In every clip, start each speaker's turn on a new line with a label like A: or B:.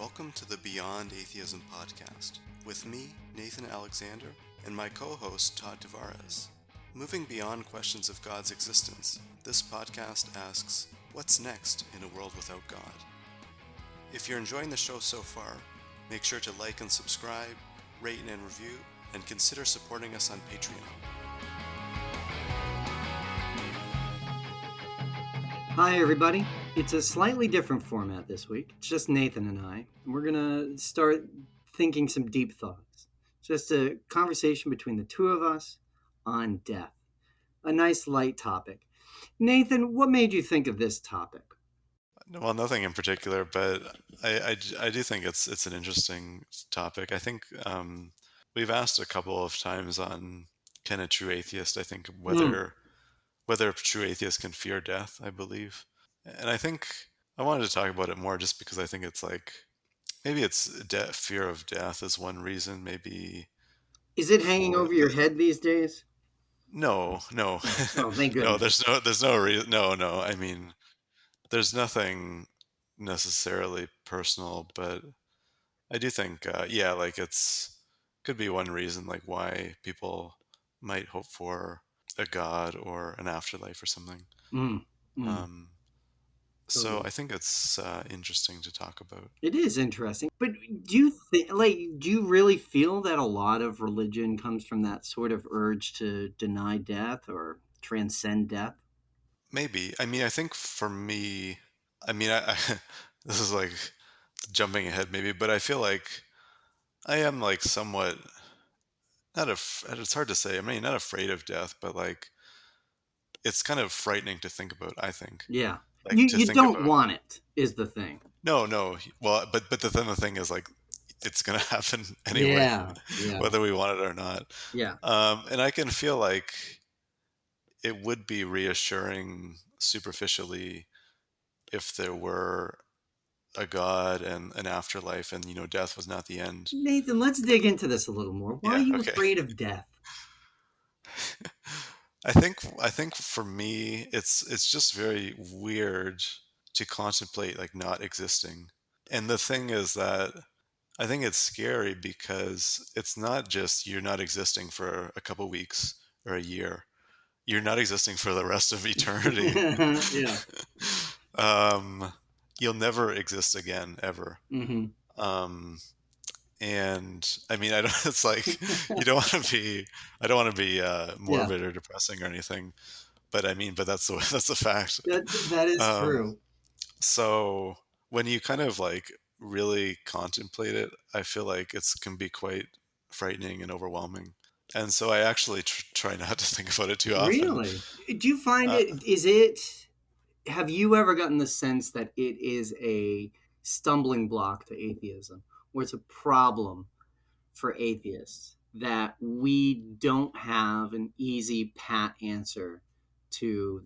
A: Welcome to the Beyond Atheism podcast with me, Nathan Alexander, and my co-host, Todd Tavares. Moving beyond questions of God's existence, this podcast asks, what's next in a world without God? If you're enjoying the show so far, make sure to like and subscribe, rate and review, and consider supporting us on Patreon.
B: Hi, everybody. It's a slightly different format this week. It's just Nathan and I. We're going to start thinking some deep thoughts. Just a conversation between the two of us on death. A nice light topic. Nathan, what made you think of this topic?
A: Well, nothing in particular, but I do think it's an interesting topic. I think we've asked a couple of times on Can a True Atheist, I think, whether a true atheist can fear death, I believe. And I think I wanted to talk about it more just because I think it's like, maybe it's fear of death is one reason, maybe.
B: Is it hanging over your head these days?
A: No.
B: Oh, thank goodness.
A: No, there's no reason. No. I mean, there's nothing necessarily personal, but I do think, like could be one reason, like why people might hope for a god or an afterlife or something. So I think it's interesting to talk about.
B: It is interesting, but do you really feel that a lot of religion comes from that sort of urge to deny death or transcend death?
A: Maybe. I mean, I think for me, I this is like jumping ahead maybe, but I feel like I am like somewhat it's hard to say. I mean, not afraid of death, but like it's kind of frightening to think about, I think.
B: Yeah.
A: Like to
B: You
A: think
B: don't
A: about.
B: want it, is the thing.
A: No. Well, but the thing is like it's going to happen anyway,
B: Yeah.
A: whether we want it or not.
B: Yeah.
A: And I can feel like it would be reassuring superficially if there were a god and an afterlife and death was not the end.
B: Nathan, let's dig into this a little more. Why are you afraid of death?
A: I think for me it's just very weird to contemplate like not existing. And the thing is that I think it's scary because it's not just you're not existing for a couple weeks or a year. You're not existing for the rest of eternity.
B: Yeah.
A: You'll never exist again, ever.
B: Mm-hmm.
A: And I mean, I don't. It's like you don't want to be. I don't want to be morbid or depressing or anything. But I mean, but that's the fact.
B: That is true.
A: So when you kind of like really contemplate it, I feel like it can be quite frightening and overwhelming. And so I actually try not to think about it too often.
B: Really? Do you find have you ever gotten the sense that it is a stumbling block to atheism, or it's a problem for atheists that we don't have an easy, pat answer to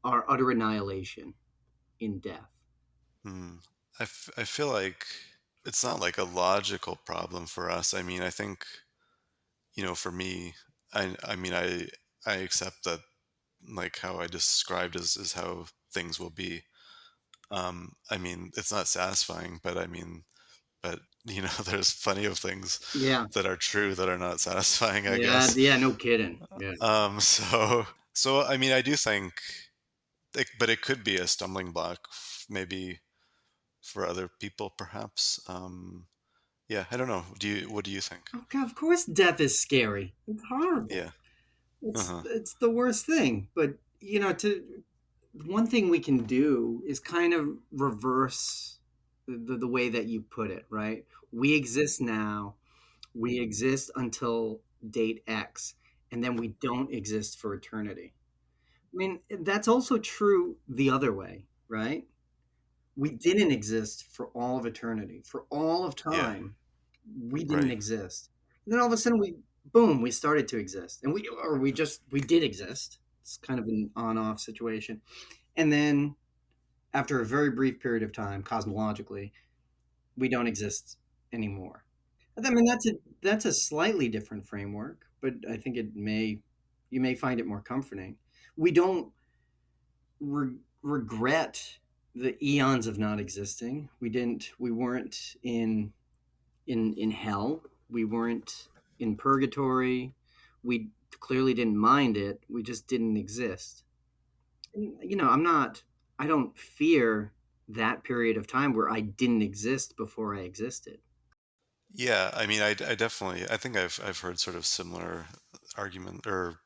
B: our utter annihilation in death?
A: I feel like it's not like a logical problem for us. I mean, I think, for me, I mean, I accept that like how I described is how things will be. I mean, it's not satisfying, but I mean, but there's plenty of things that are true that are not satisfying, I guess.
B: Yeah, no kidding. Yeah.
A: So I mean, I do think, but it could be a stumbling block, maybe for other people, perhaps. Yeah, I don't know. What do you think?
B: Oh, God, of course, death is scary. It's horrible.
A: Yeah.
B: It's the worst thing. But one thing we can do is kind of reverse the way that you put it, right? We exist now. We exist until date X, and then we don't exist for eternity. I mean, that's also true the other way, right? We didn't exist for all of eternity. For all of time, we didn't exist. And then all of a sudden we started to exist. And we did exist. It's kind of an on-off situation. And then after a very brief period of time, cosmologically, we don't exist anymore. I mean, that's a slightly different framework, but I think you may find it more comforting. We don't regret the eons of not existing. We weren't in hell. We weren't in purgatory. We clearly didn't mind it. We just didn't exist. And, I don't fear that period of time where I didn't exist before I existed.
A: Yeah, I mean, I definitely, I think I've heard sort of similar argument or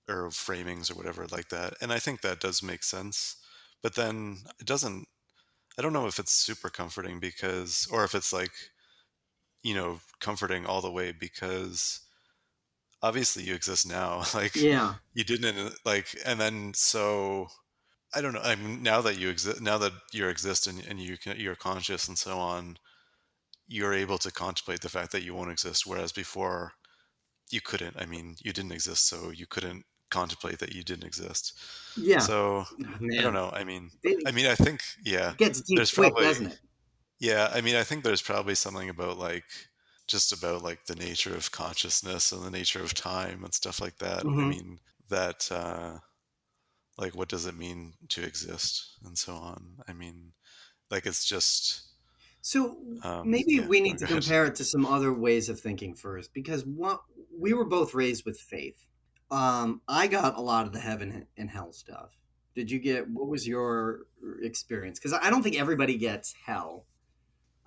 A: framings or whatever like that, and I think that does make sense. But then it doesn't. I don't know if it's super comforting because, or if it's like comforting all the way because obviously you exist now, like
B: Yeah.
A: you didn't like, and then so I don't know. I mean, now that you exist, now that you exist and you're conscious and so on, you're able to contemplate the fact that you won't exist, whereas before you couldn't. I mean, you didn't exist, so you couldn't contemplate that you didn't exist.
B: Yeah.
A: So
B: Oh,
A: I don't
B: man.
A: know. I mean,
B: It
A: I think yeah.
B: gets deep
A: There's
B: quick,
A: probably
B: doesn't it?
A: yeah. I mean, I think there's probably something about like just about like the nature of consciousness and the nature of time and stuff like that. I
B: Hmm.
A: mean, that like what does it mean to exist and so on. I mean, like it's just
B: So maybe
A: yeah.
B: we
A: No,
B: need
A: go
B: to
A: ahead.
B: compare it to some other ways of thinking first, because what we were both raised with faith. I got a lot of the heaven and hell stuff. Did you get? What was your experience? Because I don't think everybody gets hell.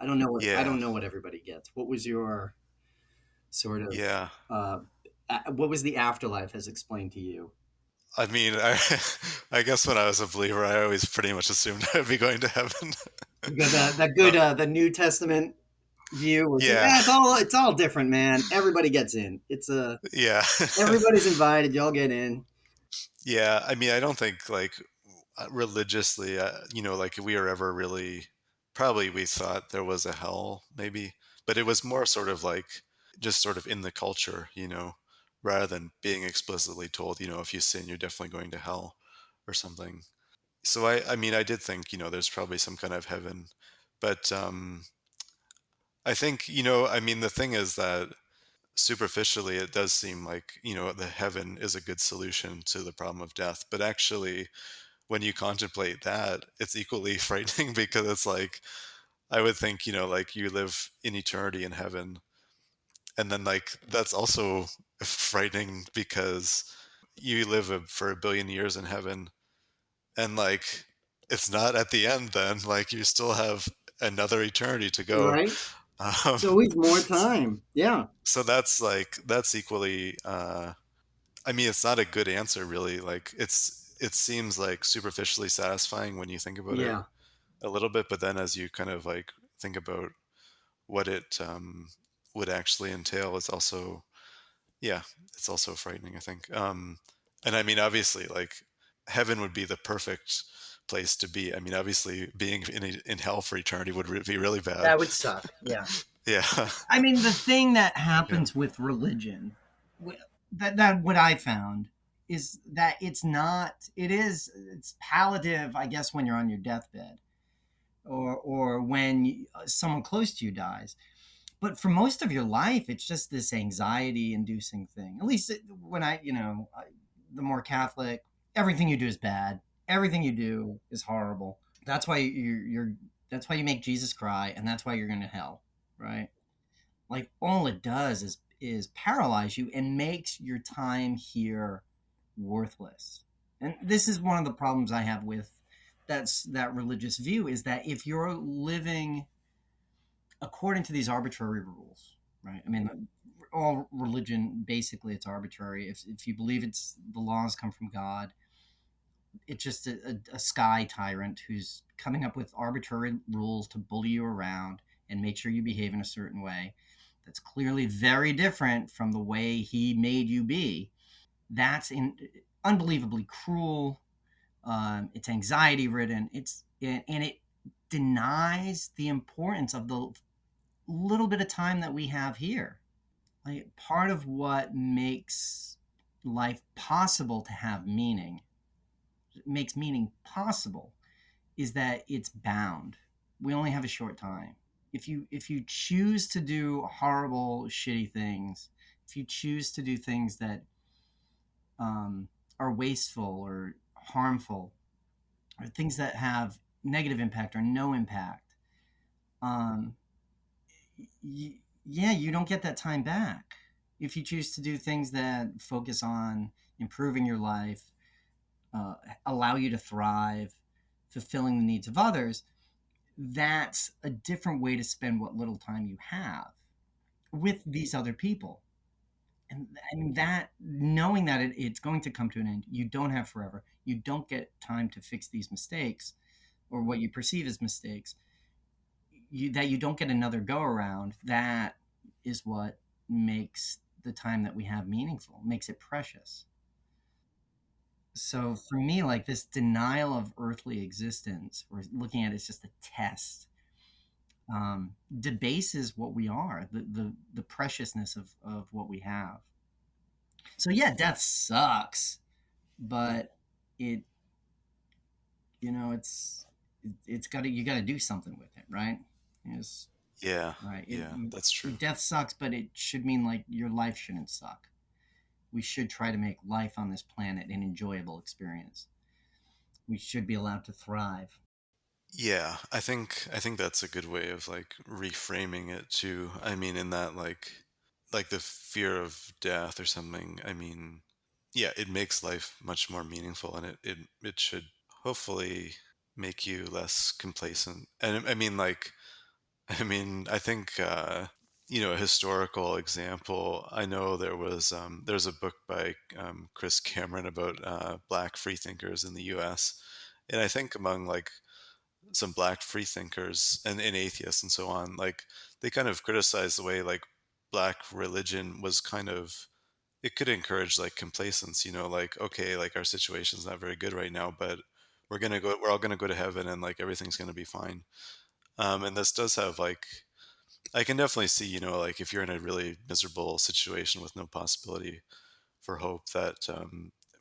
B: I
A: Yeah,
B: don't know what everybody gets. What was your sort of?
A: yeah.
B: Uh, what was the afterlife has explained to you?
A: I mean, I guess when I was a believer, I always pretty much assumed I'd be going to heaven.
B: You got that good
A: uh,
B: the New Testament view was like,
A: yeah,
B: it's all different, man. Everybody gets in. It's a
A: yeah,
B: Everybody's invited. Y'all get in.
A: yeah. I mean, I don't think like religiously, like if we were ever really, probably we thought there was a hell, maybe, but it was more sort of like just sort of in the culture, rather than being explicitly told, if you sin, you're definitely going to hell or something. So I mean, I did think, there's probably some kind of heaven, but I think, I mean, the thing is that superficially it does seem like, the heaven is a good solution to the problem of death. But actually, when you contemplate that, it's equally frightening because it's like, I would think, like you live in eternity in heaven. And then, like, that's also frightening because you live for a billion years in heaven. And, like, it's not at the end then. Like, you still have another eternity to go.
B: Right?
A: Um,
B: It's always more time. Yeah.
A: So that's like that's equally I mean it's not a good answer really. Like it seems like superficially satisfying when you think about it
B: Yeah.
A: a little bit, but then as you kind of like think about what it would actually entail, it's also yeah, it's also frightening, I think. And I mean obviously like heaven would be the perfect place to be. I mean obviously being in hell for eternity would be really bad.
B: That would suck. Yeah.
A: Yeah.
B: I mean, the thing that
A: Yeah.
B: happens with religion, that what I found is that it's palliative, I guess, when you're on your deathbed or when someone close to you dies. But for most of your life, it's just this anxiety inducing thing. At least when the more Catholic, everything you do is bad. Everything you do is horrible. That's why that's why you make Jesus cry, and that's why you're going to hell, right? Like all it does is paralyze you and makes your time here worthless. And this is one of the problems I have with that religious view is that if you're living according to these arbitrary rules, right? I mean, all religion basically it's arbitrary. If you believe it's the laws come from God, it's just a sky tyrant who's coming up with arbitrary rules to bully you around and make sure you behave in a certain way that's clearly very different from the way he made you be. Unbelievably cruel. It's anxiety ridden. And it denies the importance of the little bit of time that we have here. Like part of what makes life possible to have meaning, makes meaning possible, is that it's bound. We only have a short time. If you choose to do horrible, shitty things, if you choose to do things that are wasteful or harmful, or things that have negative impact or no impact, um, yeah, you don't get that time back. If you choose to do things that focus on improving your life, uh, allow you to thrive, fulfilling the needs of others, that's a different way to spend what little time you have with these other people. And that, knowing that it's going to come to an end, you don't have forever. You don't get time to fix these mistakes or what you perceive as mistakes. That you don't get another go around. That is what makes the time that we have meaningful, makes it precious. So for me, like this denial of earthly existence, or looking at it as just a test, debases what we are, the preciousness of what we have. So yeah, death sucks, but it it's got to, you got to do something with it, right? It's
A: Yeah,
B: right.
A: yeah, that's true.
B: Death sucks, but it should mean like your life shouldn't suck. We should try to make life on this planet an enjoyable experience. We should be allowed to thrive.
A: Yeah, I think that's a good way of like reframing it too. I mean, in that like the fear of death or something. I mean, yeah, it makes life much more meaningful, and it should hopefully make you less complacent. And I mean, like, I mean, I think a historical example. I know there's a book by Chris Cameron about black freethinkers in the U.S. And I think among like some black freethinkers and atheists and so on, like they kind of criticize the way like black religion was kind of, it could encourage like complacence, like, okay, like our situation's not very good right now, but we're all gonna go to heaven and like everything's gonna be fine. And this does have like, I can definitely see, like if you're in a really miserable situation with no possibility for hope, that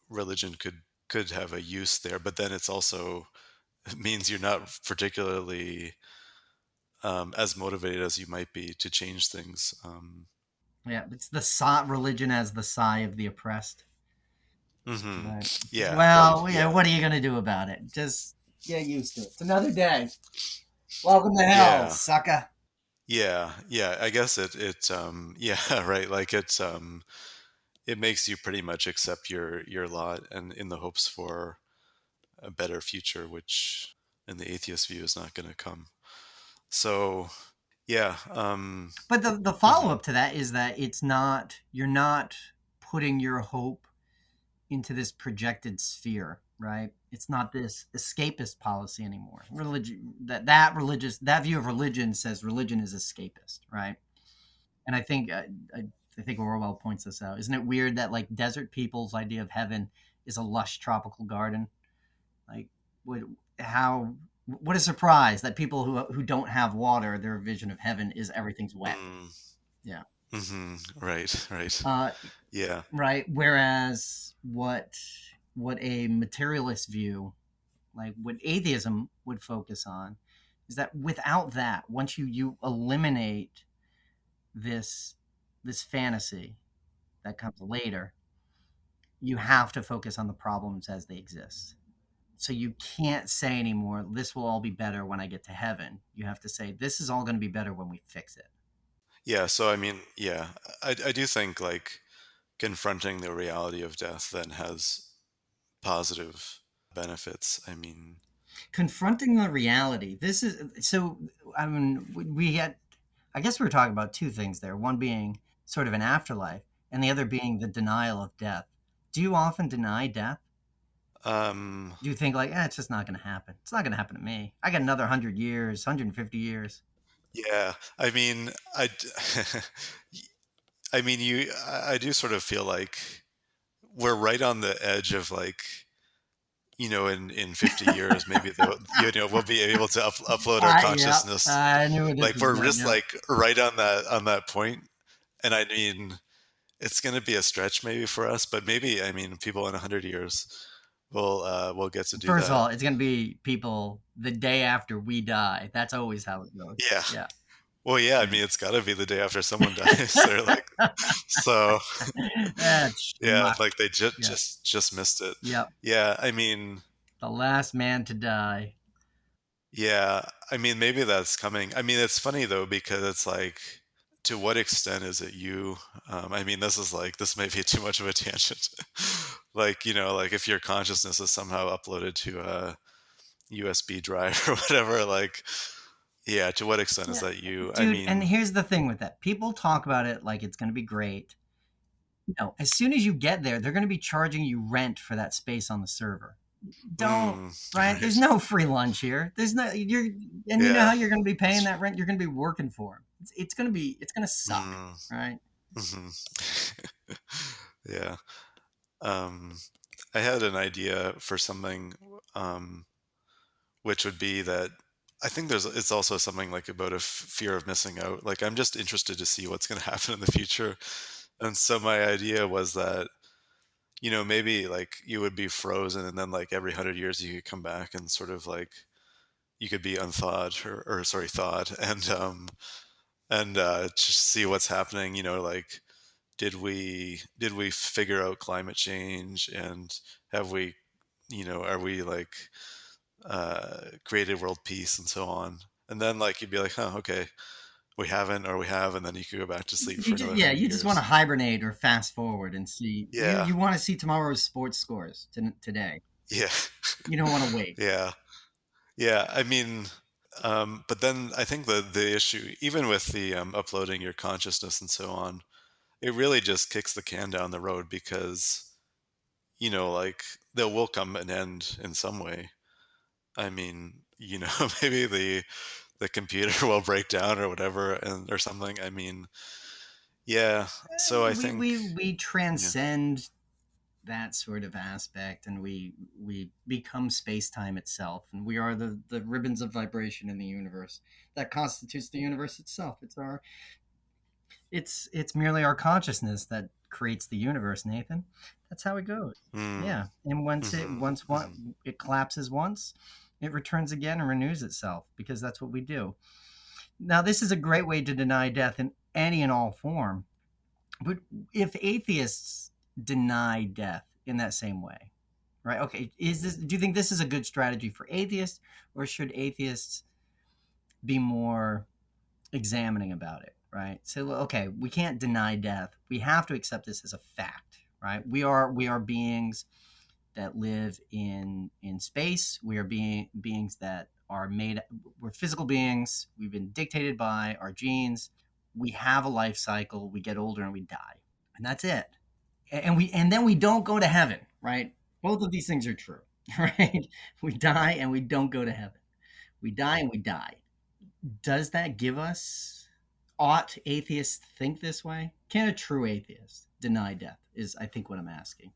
A: religion could have a use there. But then it's also, it means you're not particularly as motivated as you might be to change things.
B: Yeah, it's the religion as the sigh of the oppressed.
A: Hmm.
B: Right.
A: Yeah, right.
B: Well, yeah,
A: Yeah,
B: what are you going to do about it? Just get used to it. It's another day. Welcome to hell,
A: yeah,
B: sucker.
A: yeah, yeah. I guess yeah, right. Like it makes you pretty much accept your lot, and in the hopes for a better future, which in the atheist view is not going to come. So yeah,
B: But the follow
A: mhm,
B: up to that is that it's not, you're not putting your hope into this projected sphere, right? It's not this escapist policy anymore. Religion, that view of religion says religion is escapist, right? And I think Orwell points this out. Isn't it weird that like desert people's idea of heaven is a lush tropical garden? Like, what, how, what a surprise that people who don't have water, their vision of heaven is everything's wet.
A: mm,
B: Yeah.
A: right, right,
B: Uh,
A: yeah,
B: right. Whereas what a materialist view, like what atheism would focus on, is that without that, once you eliminate this this fantasy that comes later, you have to focus on the problems as they exist. So you can't say anymore, this will all be better when I get to heaven. You have to say, this is all going to be better when we fix it.
A: yeah. So I mean, yeah, I do think like confronting the reality of death then has positive benefits. I mean,
B: Confronting the reality. This is so, I mean, we had, I guess we were talking about two things there. One being sort of an afterlife, and the other being the denial of death. Do you often deny death?
A: um,
B: Do you think like, it's just not going to happen? It's not going to happen to me. I got another 100 years, 150 years.
A: yeah. I mean, I mean, I do sort of feel like we're right on the edge of like, in 50 years, maybe we'll be able to upload our
B: Yeah,
A: consciousness.
B: I knew where this
A: Like
B: was
A: we're
B: going.
A: just
B: Yeah.
A: like right on that point. And I mean, it's going to be a stretch maybe for us, but maybe, I mean, people in 100 years will get to do
B: First of
A: that.
B: all, it's going to be people the day after we die. That's always how it goes.
A: Yeah.
B: Yeah.
A: Well, yeah, I
B: Yeah.
A: mean, it's got to be the day after someone dies. They're like, so
B: That's
A: yeah,
B: schmuck.
A: like they
B: Yeah.
A: just missed it.
B: Yep.
A: Yeah, I mean,
B: The last man to die.
A: Yeah, I mean, maybe that's coming. I mean, it's funny though because it's like, to what extent is it you? I mean, this may be too much of a tangent. Like, like if your consciousness is somehow uploaded to a USB drive or whatever, like, yeah, to what extent is
B: Yeah,
A: that you? I
B: dude. And
A: mean,
B: here's the thing with that: people talk about it like it's going to be great. No, as soon as you get there, they're going to be charging you rent for that space on the server. Don't, right? There's
A: right,
B: no free lunch here. There's no you're, and you know
A: yeah,
B: how you're going to be
A: that's
B: paying that
A: true.
B: rent. You're going to be working for them. It's going to suck,
A: Mm,
B: right?
A: hmm. Yeah. Um, I had an idea for something, um, which would be that I think it's also something like about a fear of missing out. Like I'm just interested to see what's going to happen in the future. And so my idea was that, maybe like you would be frozen and then like every 100 years you could come back and sort of like you could be unthawed or sorry, thawed and just see what's happening, like did we figure out climate change and have we, are we like created world peace and so on. And then like you'd be like, huh, okay, we haven't or we have, and then you could go back to sleep for another
B: Yeah,
A: hundred
B: you just want to
A: years.
B: hibernate or fast forward and see.
A: Yeah,
B: You want to see tomorrow's sports scores today.
A: yeah,
B: You don't want to wait.
A: yeah, yeah. I mean, but then I think the issue, even with the uploading your consciousness and so on, it really just kicks the can down the road because like there will come an end in some way. I mean, maybe the computer will break down or whatever and or something. I mean, yeah. So I think,
B: We
A: yeah.
B: transcend that sort of aspect, and we become space-time itself, and we are the ribbons of vibration in the universe that constitutes the universe itself. It's merely our consciousness that creates the universe, Nathan. That's how it goes.
A: Mm,
B: Yeah, and
A: mhm, mhm,
B: it collapses once, it returns again and renews itself, because that's what we do. Now, this is a great way to deny death in any and all form. But if atheists deny death in that same way, right? Okay, do you think this is a good strategy for atheists, or should atheists be more examining about it, right? So okay, we can't deny death. We have to accept this as a fact, right? We are beings that live in space. We are beings that are made. We're physical beings. We've been dictated by our genes. We have a life cycle. We get older and we die, and that's it. And then we don't go to heaven, right? Both of these things are true, right? We die and we don't go to heaven. We die and we die. Does that give us, ought atheists think this way? Can a true atheist deny death? Is, I think, what I'm asking,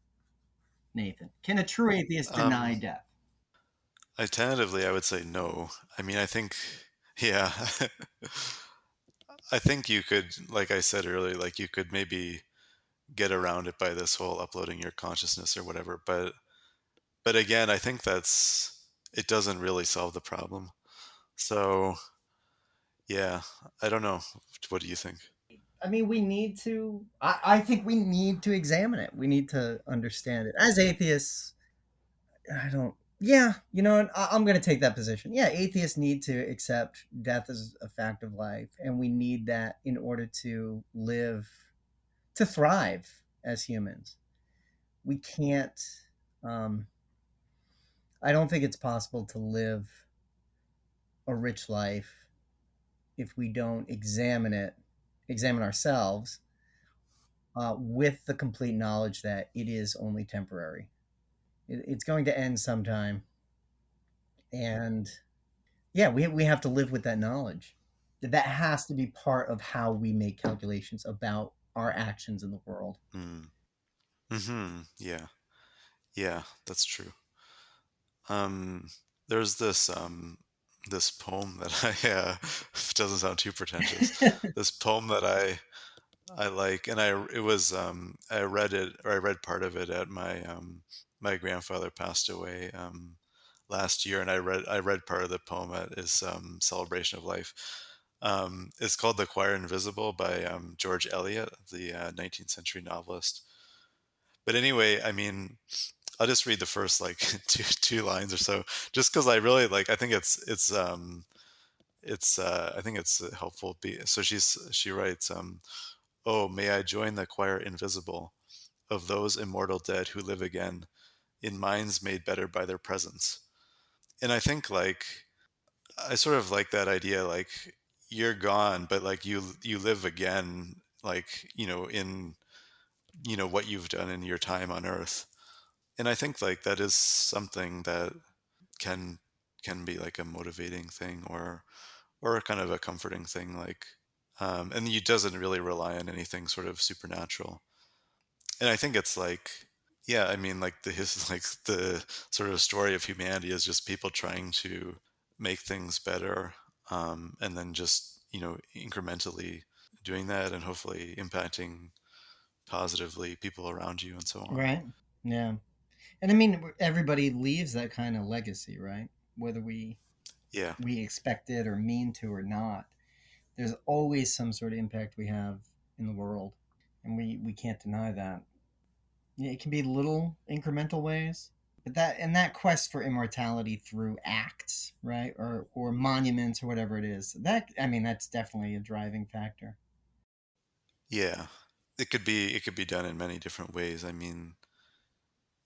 B: Nathan. Can a true atheist deny
A: um,
B: death?
A: I would say no. I mean, I think, yeah, I think you could, like I said earlier, like you could maybe get around it by this whole uploading your consciousness or whatever. But again, I think it doesn't really solve the problem. So yeah, I don't know. What do you think?
B: I mean, we need to. I think we need to examine it. We need to understand it. As atheists, I don't. Yeah, you know, I'm going to take that position. Yeah, atheists need to accept death as a fact of life, and we need that in order to live, to thrive as humans. We can't. Um, I don't think it's possible to live a rich life if we don't examine ourselves with the complete knowledge that it is only temporary. It's going to end sometime, and yeah, we have to live with that knowledge. That has to be part of how we make calculations about our actions in the world.
A: Mm. Hmm. Yeah. Yeah, that's true. Um, there's this poem that I it doesn't sound too pretentious. This poem that I like, and I read it, or I read part of it at my grandfather passed away last year, and I read part of the poem at his celebration of life. It's called "The Choir Invisible" by George Eliot, the 19th century novelist. But anyway, I mean, I'll just read the first like two lines or so, just because I really like. I think I think it's helpful. So she writes, "Oh, may I join the choir invisible of those immortal dead who live again in minds made better by their presence." And I think like I sort of like that idea, like you're gone, but like you live again, like in what you've done in your time on Earth. And I think like that is something that can can be like a motivating thing or kind of a comforting thing, like and it doesn't really rely on anything sort of supernatural. And I think it's like, yeah, I mean, like like the sort of story of humanity is just people trying to make things better, and then just incrementally doing that and hopefully impacting positively people around you and so on.
B: Right. Yeah. And I mean, everybody leaves that kind of legacy, right? Whether
A: Yeah,
B: we expect it or mean to or not, there's always some sort of impact we have in the world, and we can't deny that. Yeah, it can be little incremental ways, but that quest for immortality through acts, right, or monuments or whatever it is, that I mean, that's definitely a driving factor.
A: yeah. It could be done in many different ways. I mean,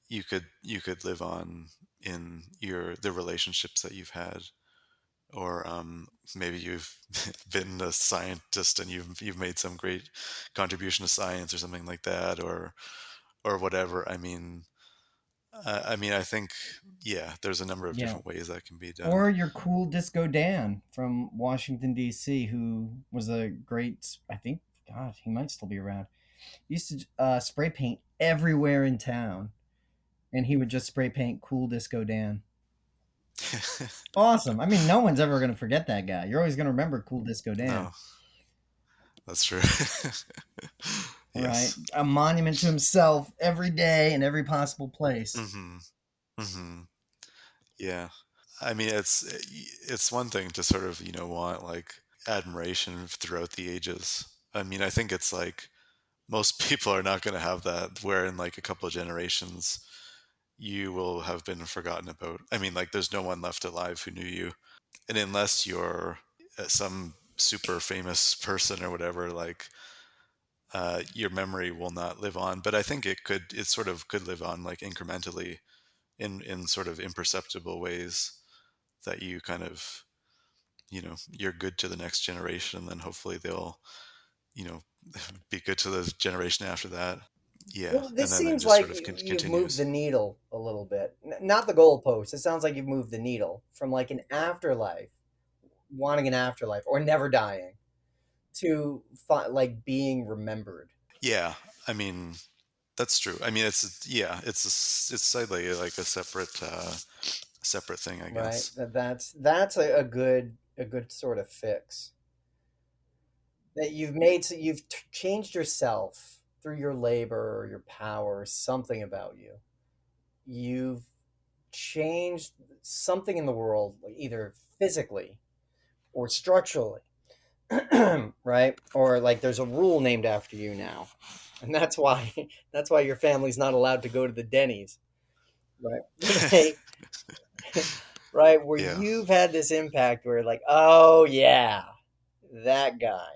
A: you could live on in the relationships that you've had, or maybe you've been a scientist and you've made some great contribution to science or something like that, or whatever. I mean, I think, yeah, there's a number of
B: Yeah.
A: different ways that can be done.
B: Or your cool Disco Dan from Washington D.C., who was a great, I think, God, he might still be around. He used to spray paint everywhere in town, and he would just spray paint Cool Disco Dan. Awesome. I mean, no one's ever going to forget that guy. You're always going to remember Cool Disco Dan,
A: No, that's true.
B: right?
A: Yes.
B: A monument to himself every day in every possible place.
A: Hmm. Hmm. Yeah. I mean, it's one thing to sort of want like admiration throughout the ages. I mean, I think it's like most people are not going to have that, where in like a couple of generations you will have been forgotten about. I mean, like there's no one left alive who knew you, and unless you're some super famous person or whatever, like your memory will not live on. But I think it sort of could live on like incrementally in sort of imperceptible ways, that you kind of you're good to the next generation, and then hopefully they'll you know be good to the generation after that. Yeah,
B: Well,
A: and
B: this
A: then it
B: seems
A: just
B: like
A: sort of
B: you've moved the
A: continues.
B: needle a little bit. Not the goalpost. It sounds like you've moved the needle from like an afterlife, wanting an afterlife, or never dying, to like being remembered,
A: Yeah, I mean, that's true. I mean, it's slightly like a separate thing, I
B: right?
A: guess.
B: That's a good sort of fix that you've made. So you've changed yourself through your labor or your power, or something about you. You've changed something in the world, like either physically or structurally, right? Or like there's a rule named after you now, and that's why that's why your family's not allowed to go to the Denny's, right? They, right, where
A: Yeah,
B: you've had this impact where like, oh yeah, that guy,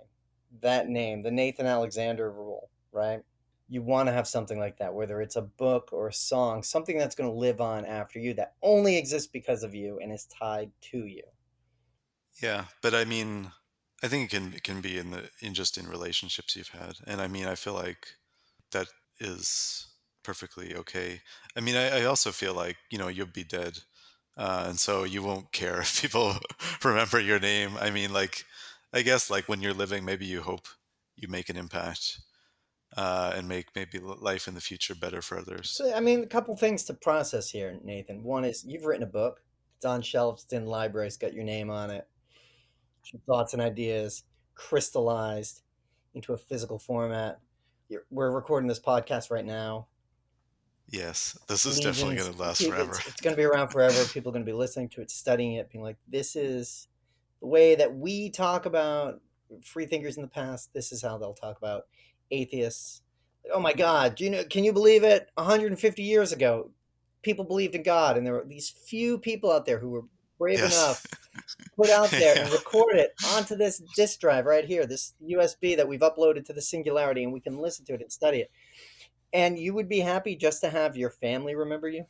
B: that name, the Nathan Alexander rule, right? You want to have something like that, whether it's a book or a song, something that's going to live on after you, that only exists because of you and is tied to you.
A: yeah, but I mean, I think it can be in just in relationships you've had, and I mean, I feel like that is perfectly okay. I mean, I also feel like you'll be dead, and so you won't care if people remember your name. I mean, like, I guess like when you're living, maybe you hope you make an impact, and make maybe life in the future better for others.
B: So, I mean, a couple things to process here, Nathan. One is you've written a book. It's on shelves. It's in libraries. Got your name on it. Your thoughts and ideas crystallized into a physical format. We're recording this podcast right now.
A: Yes, this is definitely
B: Legions.
A: going to last forever.
B: It's going to be around forever. People are going to be listening to it, studying it, being like, "This is the way that we talk about free thinkers in the past. This is how they'll talk about atheists." Like, oh my God! Do you know? Can you believe it? 150 years ago, people believed in God, and there were these few people out there who were brave enough
A: Yes.
B: to put out there
A: Yeah.
B: and record it onto this disk drive right here, this USB that we've uploaded to the Singularity, and we can listen to it and study it. And you would be happy just to have your family remember you?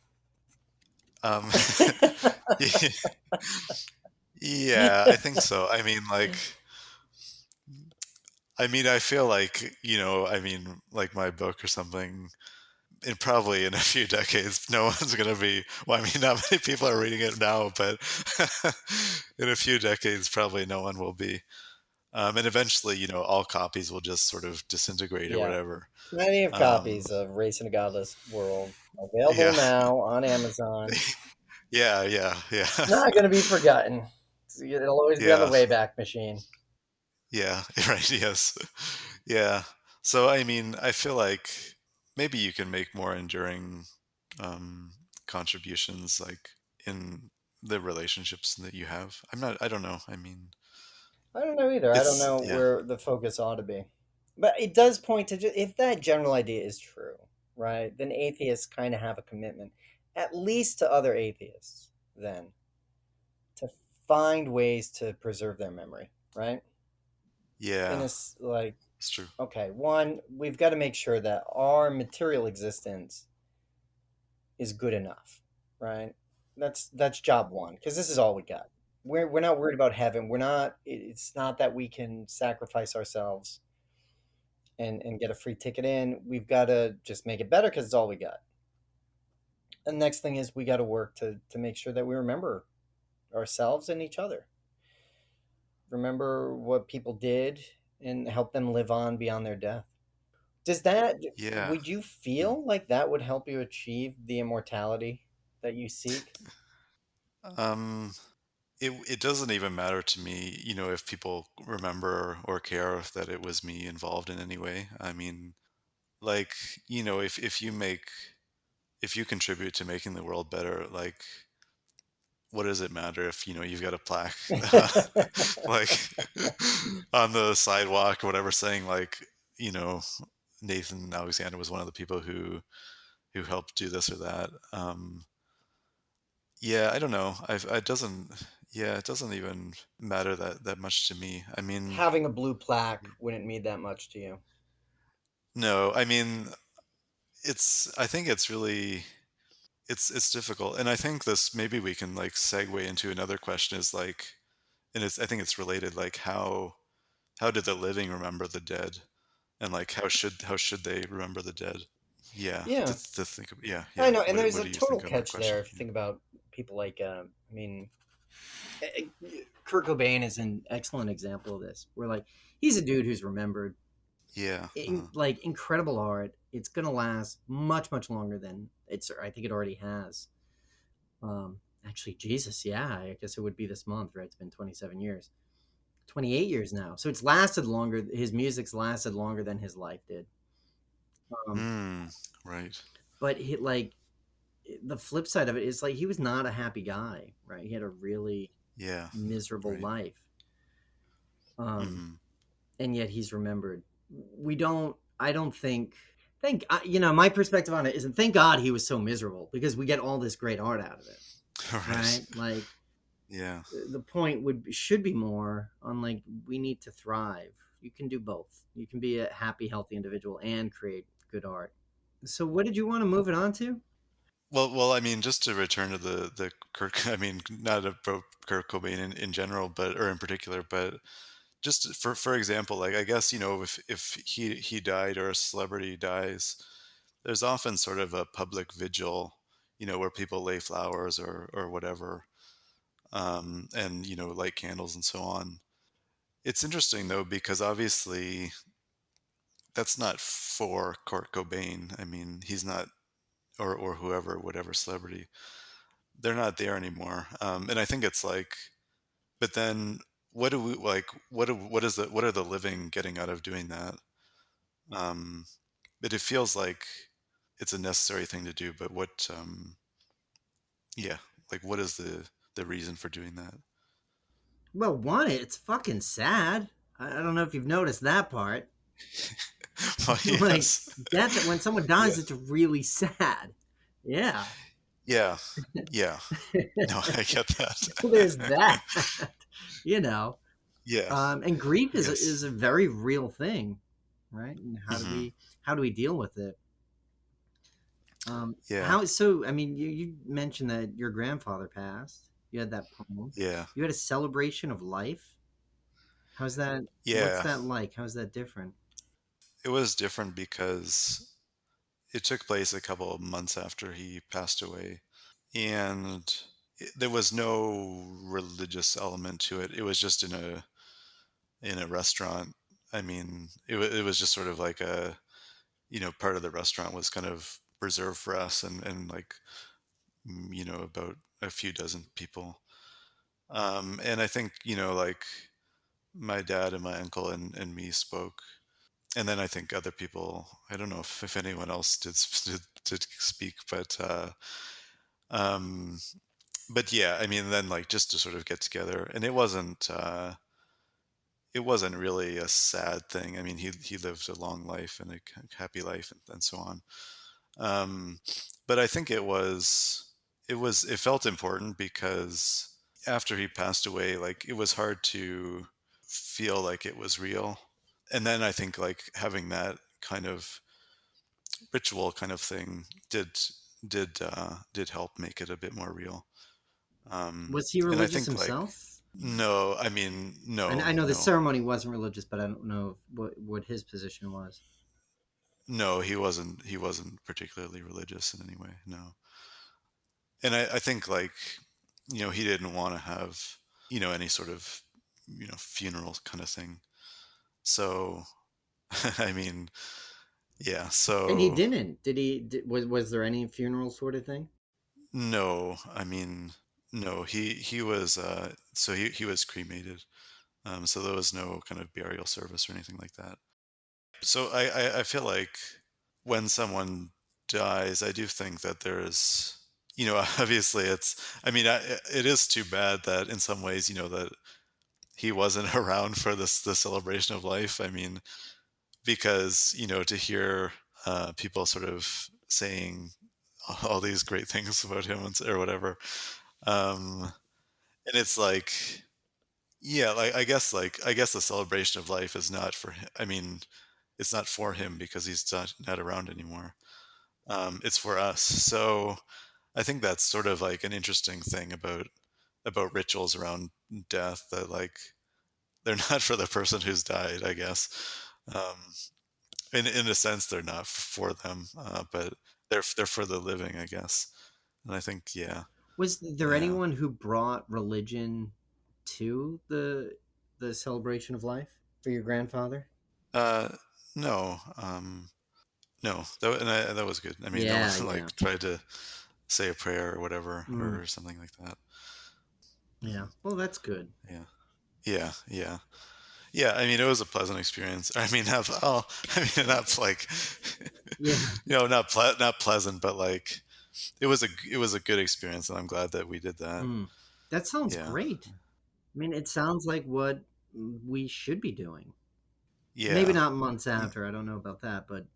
A: Um, yeah, I think so. I feel like, like my book or something, and probably in a few decades, no one's going to be, well, not many people are reading it now, but in a few decades, probably no one will be. And eventually, all copies will just sort of disintegrate or
B: Yeah.
A: whatever.
B: Plenty of
A: Um,
B: copies of Race in a Godless World available
A: yeah,
B: now on Amazon.
A: yeah, yeah, yeah,
B: Not going to be forgotten. It'll always be on the
A: yeah,
B: Wayback Machine.
A: yeah, right, yes. Yeah. So, I feel like maybe you can make more enduring um, contributions, like in the relationships that you have. I don't know.
B: I don't know either. I don't know
A: Yeah,
B: where the focus ought to be. But it does point to if that general idea is true, right? Then atheists kind of have a commitment, at least to other atheists, then to find ways to preserve their memory, right? And
A: yeah,
B: it's like,
A: it's true.
B: okay, one, we've got to make sure that our material existence is good enough, right? That's job one because this is all we got. We're not worried about heaven. We're not. It's not that we can sacrifice ourselves and get a free ticket in. We've got to just make it better because it's all we got. And the next thing is we got to work to make sure that we remember ourselves and each other. Remember what people did and help them live on beyond their death. Does that
A: Yeah.
B: would you
A: Mm.
B: feel like that would help you achieve the immortality that you seek?
A: Um, it doesn't even matter to me, if people remember or care that it was me involved in any way. Like, if you contribute to making the world better, like, what does it matter if you've got a plaque like on the sidewalk or whatever saying like you know Nathan Alexander was one of the people who helped do this or that. Yeah, I don't know. It doesn't. Yeah, it doesn't even matter that much to me.
B: Having a blue plaque wouldn't mean that much to you.
A: No, I think it's really it's difficult, and I think this maybe we can like segue into another question is like, and I think it's related, like how did the living remember the dead, and like how should they remember the dead? Yeah,
B: Yeah,
A: to think of, yeah,
B: I
A: yeah.
B: know, and there's
A: What
B: a
A: do you
B: total
A: think of that
B: catch there
A: question?
B: if you think about people like, Kurt Cobain is an excellent example of this. Where like he's a dude who's remembered
A: Yeah,
B: like incredible art. It's gonna last much much longer than it's. I think it already has. Actually, Jesus, yeah, I guess it would be this month, right? It's been 27 years, 28 years now. So it's lasted longer. His music's lasted longer than his life did. Um,
A: right.
B: but like the flip side of it is like he was not a happy guy, right? He had a really
A: Yeah,
B: miserable
A: right.
B: life. Um,
A: Hmm.
B: and yet he's remembered. We don't. I don't think. My perspective on it isn't. Thank God he was so miserable because we get all this great art out of it,
A: All right.
B: right? Like
A: Yeah,
B: the point should be more on like we need to thrive. You can do both. You can be a happy, healthy individual and create good art. So, what did you want to move it on to?
A: well, just to return to the Kurt, not about Kurt Cobain in general, but or in particular, but just for example, like I guess if he died or a celebrity dies, there's often sort of a public vigil, where people lay flowers or whatever, and light candles and so on. It's interesting though because obviously that's not for Kurt Cobain. He's not, or whoever, whatever celebrity, they're not there anymore. And I think it's like, but then what do we like? What are the living getting out of doing that? Um, but it feels like it's a necessary thing to do. But yeah, like what is the reason for doing that?
B: Well, one, it's fucking sad. I don't know if you've noticed that part.
A: Well,
B: Like
A: yes,
B: death, when someone
A: yeah,
B: dies, it's really sad. Yeah.
A: Yeah. Yeah. No, I get
B: So there's
A: that.
B: that, you know.
A: Yeah.
B: And grief is
A: Yes.
B: a very real thing, right? And
A: Mhm.
B: how do we deal with it?
A: Yeah.
B: How so? I mean, you mentioned that your grandfather passed. You had that poem.
A: Yeah.
B: You had a celebration of life. How's that? What's
A: Yeah.
B: that like? How's that different?
A: It was different because it took place a couple of months after he passed away, and there was no religious element to it. It was just in a restaurant. I mean, it was just sort of like a, part of the restaurant was kind of reserved for us, and like, about a few dozen people. And I think, like my dad and my uncle and me spoke. And then I think other people, I don't know if anyone else did speak, um, but yeah, I mean, then like just to sort of get together, and it wasn't really a sad thing. I mean, he lived a long life and a happy life, and so on. Um, but I think it felt important because after he passed away, like it was hard to feel like it was real. And then I think like having that kind of ritual kind of thing did help make it a bit more real.
B: Was he
A: And I
B: religious
A: think like
B: himself?
A: no, I mean
B: I
A: no,
B: know the
A: no,
B: ceremony wasn't religious, but I don't know what his position was.
A: no, he wasn't particularly religious in any way. No. And I think like, he didn't want to have, any sort of, funeral kind of thing. So I mean, yeah,
B: And he
A: so
B: didn't. Was there any funeral sort of thing?
A: no, I mean, no, he was so he was cremated. So there was no kind of burial service or anything like that. So I feel like when someone dies, I do think that there's, obviously I mean, it is too bad that in some ways, that he wasn't around for the celebration of life. I mean, because, to hear people sort of saying all these great things about him or whatever. Um, and it's like, yeah, I guess the celebration of life is not for him. I mean, it's not for him because he's not around anymore. It's for us. So I think that's sort of like an interesting thing about rituals around death, that like they're not for the person who's died, I guess. Um, in a sense, they're not for them, but they're for the living, I guess. And I think, yeah,
B: Was there
A: yeah.
B: anyone who brought religion to the celebration of life for your grandfather?
A: Uh, no, no, that was good. I mean, no one
B: Yeah,
A: like
B: yeah.
A: tried to say a prayer or whatever
B: Mm,
A: or something like that.
B: yeah. Well, that's good.
A: Yeah, yeah, yeah. Yeah, I mean, it was a pleasant experience. I mean, not oh, I mean, not like,
B: Yeah.
A: not pleasant, but like it was a good experience, and I'm glad that we did that.
B: Mm. That sounds
A: Yeah,
B: great. I mean, it sounds like what we should be doing. Maybe
A: yeah,
B: not months after. I don't know about that, but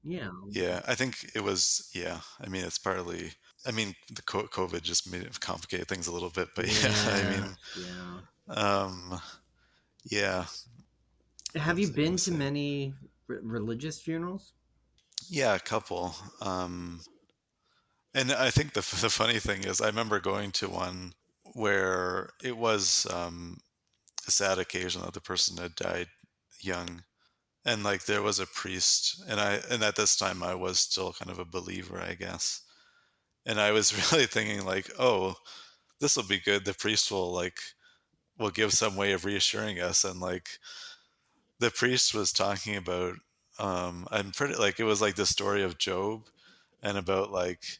B: yeah.
A: yeah. I think it was. Yeah, I mean, it's partly. I mean, the COVID just made it complicate things a little bit, but yeah, I
B: Yeah,
A: mean,
B: yeah.
A: um, yeah. What
B: Have you
A: was I gonna
B: been to
A: say?
B: many religious funerals?
A: Yeah, a couple. And I think the funny thing is, I remember going to one where it was a sad occasion that the person had died young, and like there was a priest, and at this time I was still kind of a believer, I guess, and I was really thinking like, oh, this will be good. The priest will give some way of reassuring us, and like the priest was talking about, I'm pretty like it was like the story of Job, and about like,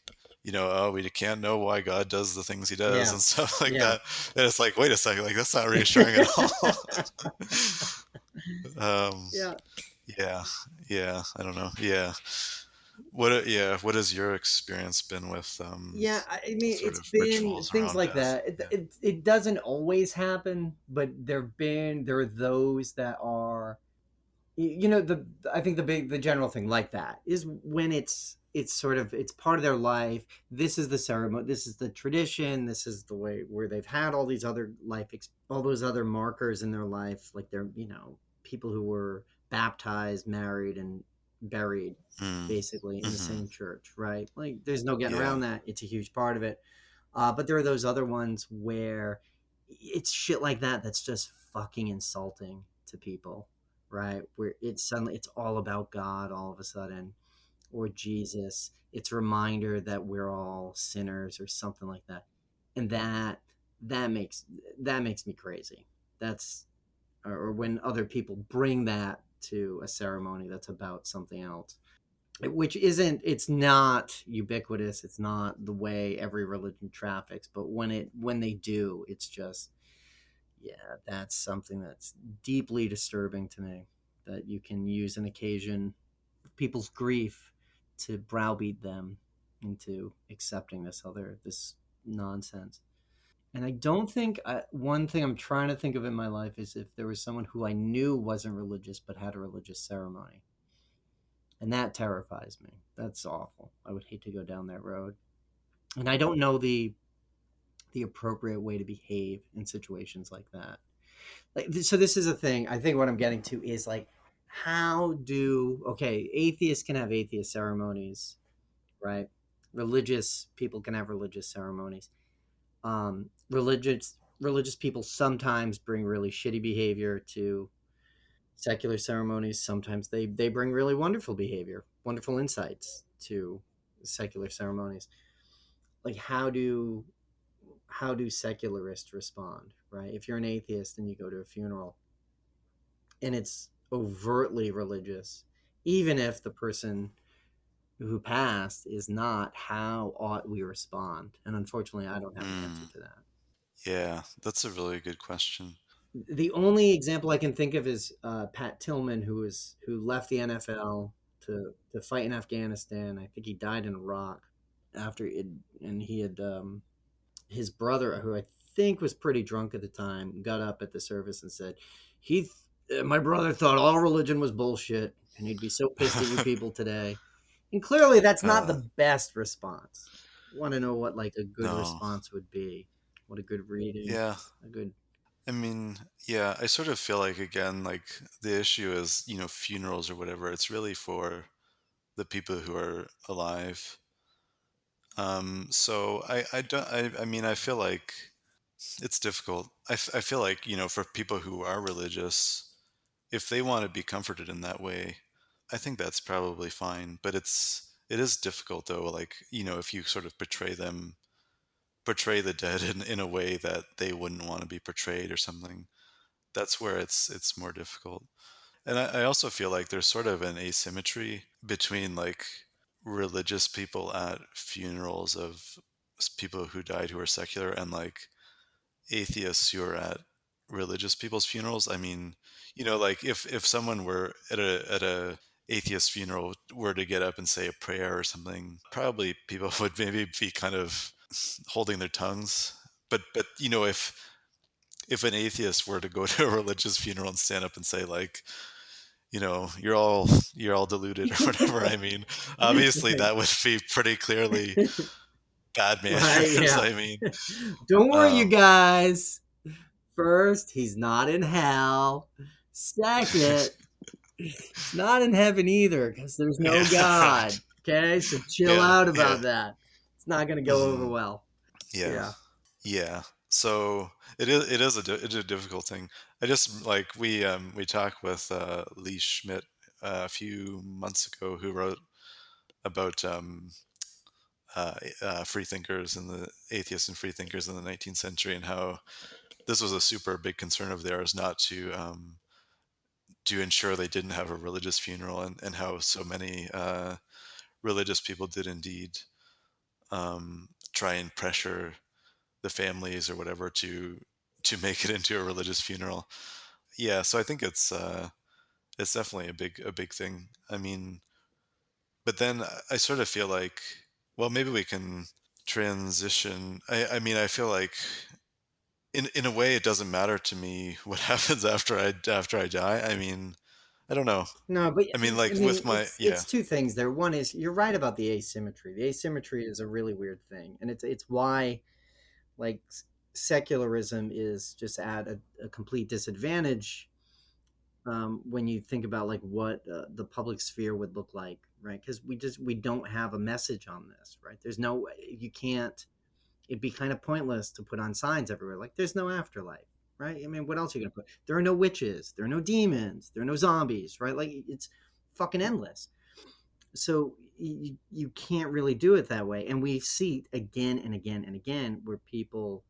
A: oh, we can't know why God does the things he does
B: Yeah,
A: and stuff like
B: yeah.
A: that. And it's like, wait a second, like that's not reassuring at all. um
B: Yeah,
A: yeah, yeah, I don't know, yeah. Yeah, what has your experience been with
B: yeah. I mean,
A: sort
B: it's
A: of
B: been
A: rituals
B: things
A: around
B: like
A: death?
B: that. It,
A: Yeah.
B: it, it doesn't always happen, but there are those that are, you know, the I think the general thing like that is when it's it's sort of, it's part of their life. This is the ceremony, this is the tradition, this is the way where they've had all these other all those other markers in their life, like they're, people who were baptized, married, and buried
A: Mm.
B: basically in the
A: Mhm.
B: same church, right? Like there's no getting
A: Yeah.
B: around that. It's a huge part of it. But there are those other ones where it's shit like that that's just fucking insulting to people, right? Where it's suddenly it's all about God all of a sudden, or Jesus. It's a reminder that we're all sinners or something like that. And that makes that makes me crazy. That's, or when other people bring that to a ceremony that's about something else, which isn't, it's not ubiquitous, it's not the way every religion traffics, but when they do, it's just, yeah, that's something that's deeply disturbing to me, that you can use an occasion of people's grief to browbeat them into accepting this nonsense. And I don't think one thing I'm trying to think of in my life is if there was someone who I knew wasn't religious but had a religious ceremony, and that terrifies me. That's awful. I would hate to go down that road, and I don't know the appropriate way to behave in situations like that. Like, so this is a thing. I think what I'm getting to is like, how do, okay, atheists can have atheist ceremonies, right? Religious people can have religious ceremonies. Religious people sometimes bring really shitty behavior to secular ceremonies. Sometimes they bring really wonderful behavior, wonderful insights to secular ceremonies. Like, how do secularists respond, right? If you're an atheist and you go to a funeral and it's overtly religious, even if the person who passed is not, how ought we respond? And unfortunately, I don't have an answer
A: Mm.
B: to that.
A: Yeah, that's a really good question.
B: The only example I can think of is Pat Tillman, who left the NFL to fight in Afghanistan. I think he died in Iraq after it, and he had his brother, who I think was pretty drunk at the time, got up at the service and said, my brother thought all religion was bullshit, and he'd be so pissed at you people today." And clearly, that's not
A: uh,
B: the best response. Want to know what like a good
A: no.
B: response would be? What a good reading,
A: Yeah.
B: a good.
A: I mean, yeah, I sort of feel like again, like the issue is, funerals or whatever, it's really for the people who are alive. So I don't, I mean, I feel like it's difficult. I feel like, for people who are religious, if they want to be comforted in that way, I think that's probably fine. But it is difficult though, like, if you sort of portray the dead in a way that they wouldn't want to be portrayed or something. That's where it's more difficult. And I also feel like there's sort of an asymmetry between like religious people at funerals of people who died who are secular and like atheists who are at religious people's funerals. I mean, like if someone were at a atheist funeral were to get up and say a prayer or something, probably people would maybe be kind of holding their tongues. But if an atheist were to go to a religious funeral and stand up and say like, you're all deluded or whatever, I mean, obviously
B: Right.
A: that would be pretty clearly bad
B: Right,
A: manners.
B: yeah.
A: I mean,
B: Don't worry, you
A: um,
B: guys. First, he's not in hell. Second, he's not in heaven either because there's no
A: yeah,
B: God.
A: right.
B: Okay, so chill
A: Yeah,
B: out
A: yeah.
B: about that. It's not going to go over
A: Hmm.
B: well.
A: Yeah,
B: Yeah.
A: yeah. So it's a difficult thing. I just like we talked with Lee Schmidt a few months ago, who wrote about free thinkers and the atheists and free thinkers in the 19th century, and how this was a super big concern of theirs, not to ensure they didn't have a religious funeral, and how so many religious people did indeed try and pressure the families or whatever to make it into a religious funeral. Yeah, so I think it's definitely a big thing. I mean, but then I sort of feel like, well, maybe we can transition. I mean, I feel like in a way it doesn't matter to me what happens after I die. I mean, I don't know.
B: No, but
A: I mean,
B: I
A: like
B: mean,
A: with my
B: it's
A: yeah,
B: two things there. One is you're right about the asymmetry. The asymmetry is a really weird thing, and it's why like secularism is just at a complete disadvantage when you think about like what the public sphere would look like, right? Because we don't have a message on this, right? There's no way you can't. It'd be kind of pointless to put on signs everywhere like there's no afterlife, right? I mean, what else are you gonna put? There are no witches, there are no demons, there are no zombies, right? Like it's fucking endless. So you can't really do it that way, and we see again and again and again where people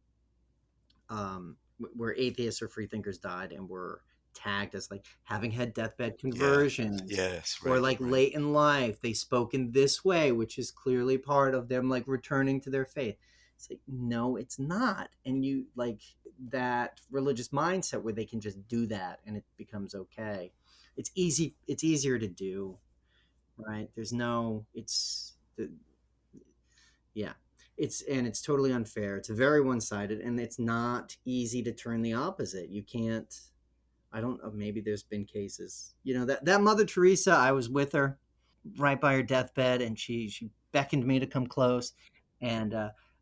B: where atheists or free thinkers died and were tagged as like having had deathbed
A: yeah,
B: conversions,
A: yes,
B: or
A: right,
B: like
A: right.
B: late in life they spoke in this way, which is clearly part of them like returning to their faith. It's like no, it's not. And you like that religious mindset where they can just do that and it becomes okay. It's easy. It's easier to do, right? There's no. It's yeah, it's totally unfair. It's very one-sided, and it's not easy to turn the opposite. You can't. I don't know. Maybe there's been cases. You know that Mother Teresa. I was with her right by her deathbed, and she beckoned me to come close, and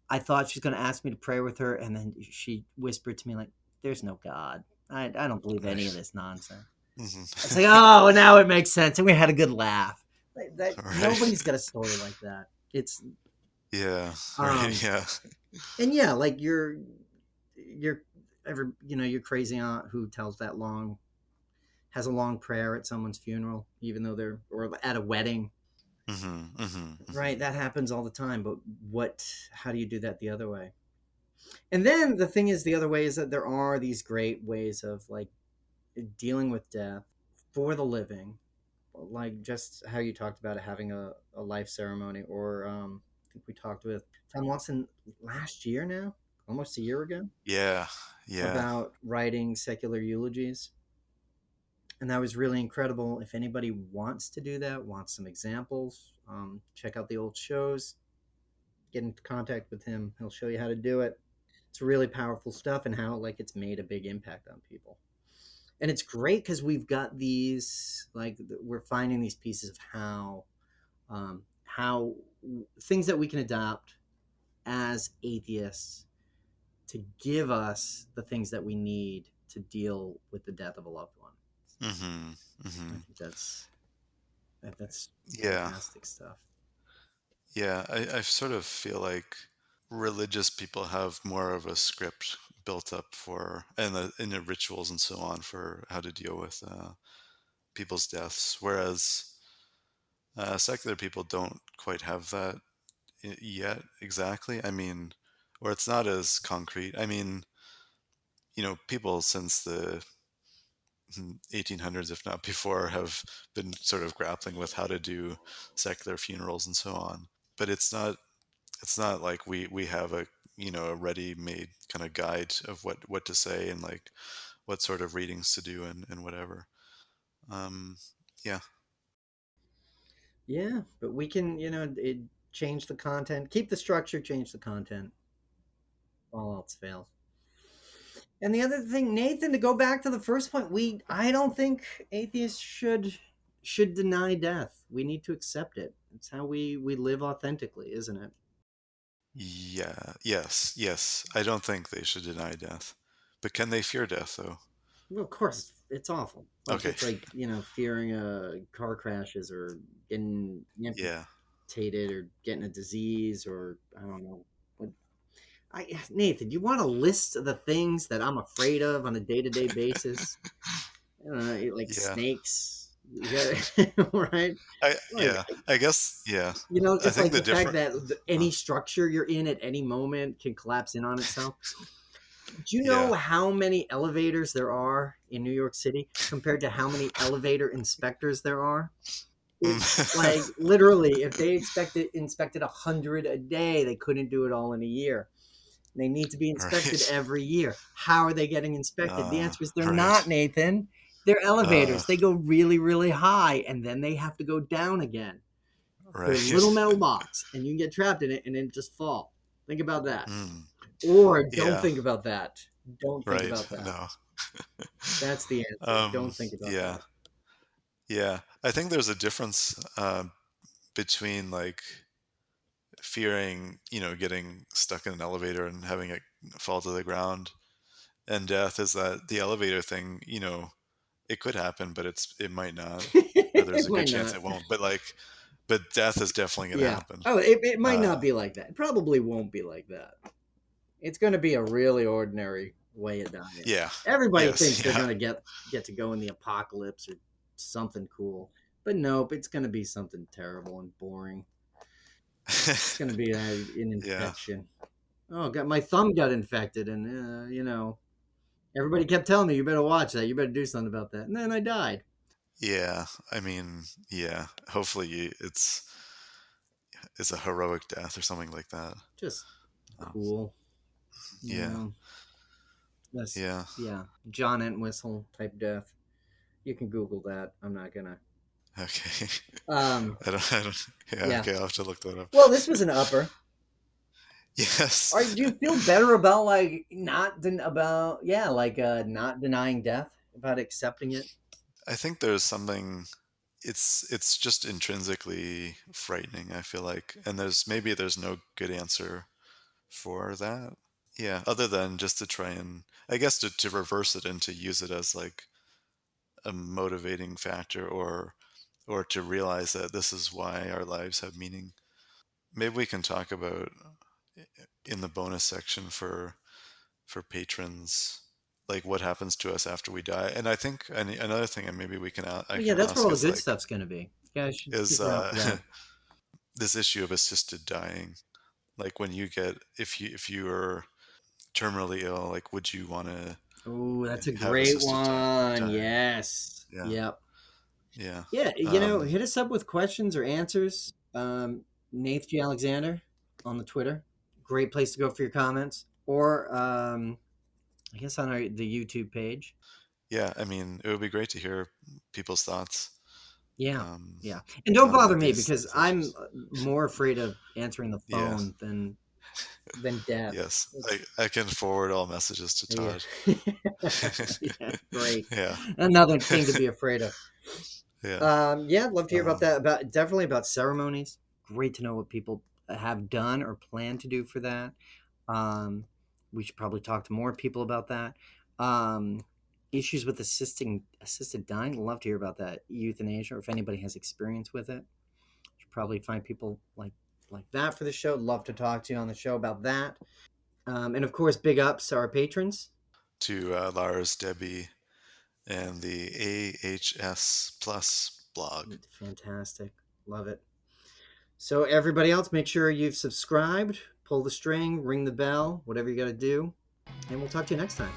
B: I thought she was going to ask me to pray with her, and then she whispered to me like, "There's no God. I don't believe any of
A: Right.
B: this nonsense." It's like,
A: Hmm.
B: oh, now it makes sense, and we had a good laugh. Like, that
A: Right.
B: nobody's got a story like that. It's
A: Yeah. Right.
B: um
A: Yeah.
B: and yeah, like you're ever your crazy aunt who tells that long has a long prayer at someone's funeral, even though they're or at a wedding,
A: Hmm. Hmm.
B: right?
A: Hmm.
B: That happens all the time. But how do you do that the other way? And then the thing is, the other way is that there are these great ways of like dealing with death for the living, like just how you talked about it, having a life ceremony, or I think we talked with Tom Watson last year now, almost a year ago,
A: Yeah. Yeah.
B: about writing secular eulogies. And that was really incredible. If anybody wants to do that, wants some examples, check out the old shows, get in contact with him. He'll show you how to do it. It's really powerful stuff and how like it's made a big impact on people. And it's great because we've got these like we're finding these pieces of how things that we can adopt as atheists to give us the things that we need to deal with the death of a loved one.
A: Hmm.
B: I
A: Hmm.
B: think that's
A: Yeah.
B: fantastic stuff.
A: Yeah. I sort of feel like religious people have more of a script built up for and the rituals and so on for how to deal with people's deaths, whereas secular people don't quite have that yet exactly. I mean, or it's not as concrete. I mean, people since the 1800s, if not before, have been sort of grappling with how to do secular funerals and so on. But it's not like we have a ready-made kind of guide of what to say and like what sort of readings to do and whatever. Um, yeah.
B: Yeah, but we can, change the content, keep the structure, change the content. All else fails. And the other thing, Nathan, to go back to the first point, I don't think atheists should deny death. We need to accept it. It's how we live authentically, isn't it?
A: Yeah. Yes. Yes. I don't think they should deny death, but can they fear death though?
B: Well, of course, it's awful. Like
A: Okay.
B: it's like fearing car crashes or getting
A: Yeah.
B: amputated or getting a disease or I don't know. What Nathan, you want a list of the things that I'm afraid of on a day to day basis? Like
A: Yeah.
B: snakes. You got right. Like
A: Yeah. I guess. Yeah. I
B: it's
A: think
B: like
A: the
B: the fact
A: different.
B: that
A: Uh,
B: any structure you're in at any moment can collapse in on itself. Do you know
A: yeah.
B: how many elevators there are in New York City compared to how many elevator inspectors there are? It's
A: Mm.
B: like literally, if they inspected 100 a day, they couldn't do it all in a year. They need to be inspected
A: Right.
B: every year. How are they getting inspected? The answer is they're not,
A: Right.
B: Nathan. They're
A: Uh,
B: elevators. They go really, really high and then they have to go down again. They're a little
A: right.
B: metal box and you can get trapped in it and then just fall. Think about that.
A: Mm.
B: Or don't
A: Yeah.
B: think about that. Don't think
A: Right.
B: about that.
A: No.
B: That's the answer. Don't think about
A: Yeah.
B: that.
A: Yeah, I think there's a difference between like fearing, getting stuck in an elevator and having it fall to the ground, and death is that the elevator thing, it could happen, but it might not, or there's
B: It
A: a good
B: might
A: chance
B: not.
A: it won't. But death is definitely going to
B: Yeah.
A: happen.
B: Oh, it might not
A: Uh,
B: be like that. It probably won't be like that. It's going to be a really ordinary way of dying.
A: yeah,
B: Everybody thinks
A: yes,
B: they're
A: yeah,
B: going to get to go in the apocalypse or something cool, but nope, it's going to be something terrible and boring. It's going to be an
A: yeah,
B: infection. Oh, got my thumb got infected, and everybody kept telling me you better watch that, you better do something about that, and then I died.
A: yeah. I mean, yeah. Hopefully, it's a heroic death or something like that.
B: Just
A: Um,
B: cool, you
A: yeah,
B: know. That's
A: yeah.
B: yeah, John Entwistle type death. You can Google that. I'm not gonna.
A: Okay.
B: Um,
A: I don't. Yeah.
B: yeah.
A: Okay. I'll have to look that up.
B: Well, this was an upper. Do
A: Yes.
B: you feel better about like not about like not denying death, about accepting it?
A: I think there's something. It's just intrinsically frightening. I feel like, and there's no good answer for that. Yeah, other than just to try and, I guess, to reverse it and to use it as like a motivating factor, or to realize that this is why our lives have meaning. Maybe we can talk about in the bonus section for patrons, like what happens to us after we die. And I think another thing, and maybe I
B: Well, yeah,
A: can
B: that's where
A: ask
B: all the
A: is
B: good
A: like,
B: stuff's gonna be. You guys should
A: is
B: stick around for that.
A: this issue of assisted dying, like when you get, if you are terminally ill, like would you want to
B: Oh, that's a
A: have
B: great
A: assisted
B: one.
A: dying?
B: Yes.
A: Yeah,
B: Yep.
A: yeah.
B: Yeah,
A: um
B: hit us up with questions or answers. Nath G. Alexander on the Twitter. Great place to go for your comments. Or I guess on the YouTube page.
A: yeah, I mean, it would be great to hear people's thoughts
B: Yeah,
A: um
B: yeah. And don't bother
A: on
B: me because
A: these
B: I'm
A: issues.
B: more afraid of answering the
A: Yeah,
B: phone than death.
A: yes,
B: It's
A: I can forward all messages to
B: yeah.
A: Todd.
B: Yeah, great.
A: Yeah.
B: Another thing to be afraid of.
A: Yeah.
B: Yeah, I'd love to hear about
A: um
B: that. About definitely about ceremonies. Great to know what people have done or plan to do for that. Um, we should probably talk to more people about that. Um, Issues with assisted dying. Love to hear about that. Euthanasia, or if anybody has experience with it. Should probably find people like that for the show. Love to talk to you on the show about that. And of course, big ups to our patrons.
A: to Lars, Debbie, and the AHS Plus blog.
B: Fantastic. Love it. So everybody else, make sure you've subscribed, pull the string, ring the bell, whatever you got to do, and we'll talk to you next time.